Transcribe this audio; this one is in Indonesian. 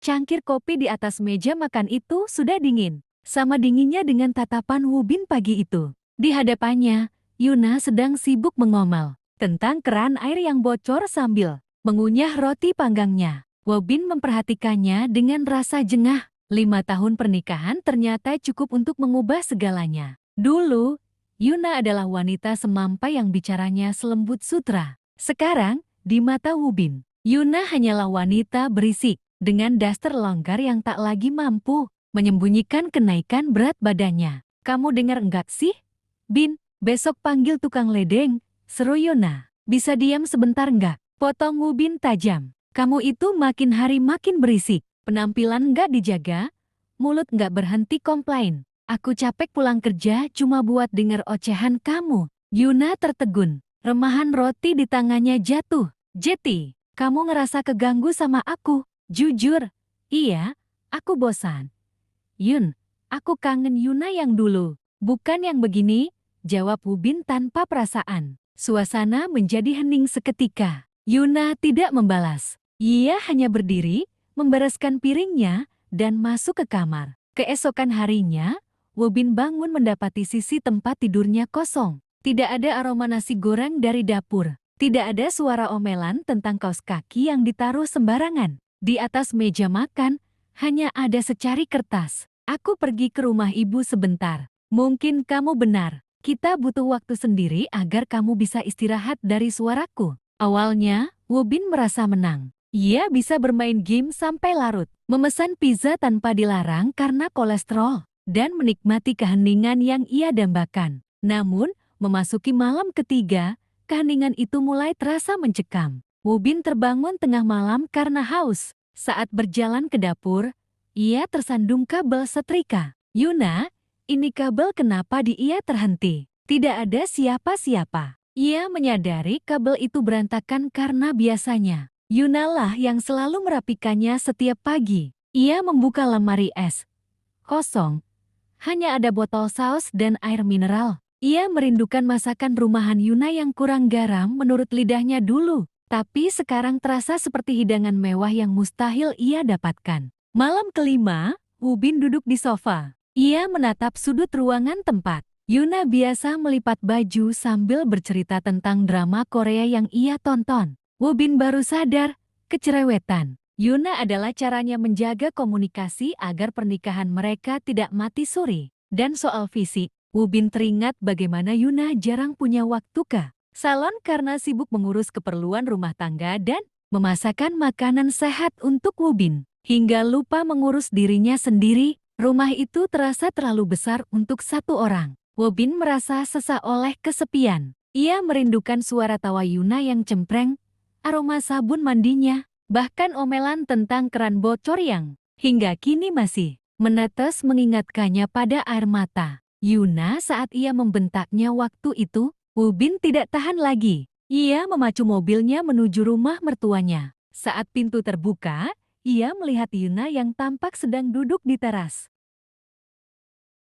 Cangkir kopi di atas meja makan itu sudah dingin. Sama dinginnya dengan tatapan Wubin pagi itu. Di hadapannya, Yuna sedang sibuk mengomel tentang keran air yang bocor sambil mengunyah roti panggangnya. Wubin memperhatikannya dengan rasa jengah. 5 tahun pernikahan ternyata cukup untuk mengubah segalanya. Dulu, Yuna adalah wanita semampai yang bicaranya selembut sutra. Sekarang, di mata Wubin, Yuna hanyalah wanita berisik, dengan daster longgar yang tak lagi mampu menyembunyikan kenaikan berat badannya. Kamu dengar enggak sih? Bin, besok panggil tukang ledeng, seru Yuna. Bisa diam sebentar enggak? Potong Wubin tajam. Kamu itu makin hari makin berisik. Penampilan enggak dijaga, mulut enggak berhenti komplain. Aku capek pulang kerja cuma buat dengar ocehan kamu. Yuna tertegun. Remahan roti di tangannya jatuh. Jeti, kamu ngerasa keganggu sama aku? Jujur, iya, aku bosan. Yun, aku kangen Yuna yang dulu. Bukan yang begini, jawab Wubin tanpa perasaan. Suasana menjadi hening seketika. Yuna tidak membalas. Ia hanya berdiri, membereskan piringnya, dan masuk ke kamar. Keesokan harinya, Wubin bangun mendapati sisi tempat tidurnya kosong. Tidak ada aroma nasi goreng dari dapur. Tidak ada suara omelan tentang kaos kaki yang ditaruh sembarangan. Di atas meja makan, hanya ada secari kertas. Aku pergi ke rumah ibu sebentar. Mungkin kamu benar. Kita butuh waktu sendiri agar kamu bisa istirahat dari suaraku. Awalnya, Wubin merasa menang. Ia bisa bermain game sampai larut, memesan pizza tanpa dilarang karena kolesterol, dan menikmati keheningan yang ia dambakan. Namun, memasuki malam ketiga, keheningan itu mulai terasa mencekam. Wubin terbangun tengah malam karena haus. Saat berjalan ke dapur, ia tersandung kabel setrika. Yuna, ini kabel kenapa ia terhenti? Tidak ada siapa-siapa. Ia menyadari kabel itu berantakan karena biasanya Yuna lah yang selalu merapikannya setiap pagi. Ia membuka lemari es. Kosong. Hanya ada botol saus dan air mineral. Ia merindukan masakan rumahan Yuna yang kurang garam menurut lidahnya dulu. Tapi sekarang terasa seperti hidangan mewah yang mustahil ia dapatkan. Malam kelima, Wubin duduk di sofa. Ia menatap sudut ruangan tempat. Yuna biasa melipat baju sambil bercerita tentang drama Korea yang ia tonton. Wubin baru sadar, kecerewetan. Yuna adalah caranya menjaga komunikasi agar pernikahan mereka tidak mati suri. Dan soal fisik, Wubin teringat bagaimana Yuna jarang punya waktu ke salon karena sibuk mengurus keperluan rumah tangga dan memasakkan makanan sehat untuk Wubin. Hingga lupa mengurus dirinya sendiri, rumah itu terasa terlalu besar untuk satu orang. Wubin merasa sesak oleh kesepian. Ia merindukan suara tawa Yuna yang cempreng, aroma sabun mandinya, bahkan omelan tentang keran bocor yang hingga kini masih menetes mengingatkannya pada air mata. Yuna saat ia membentaknya waktu itu, Wubin tidak tahan lagi. Ia memacu mobilnya menuju rumah mertuanya. Saat pintu terbuka, ia melihat Yuna yang tampak sedang duduk di teras.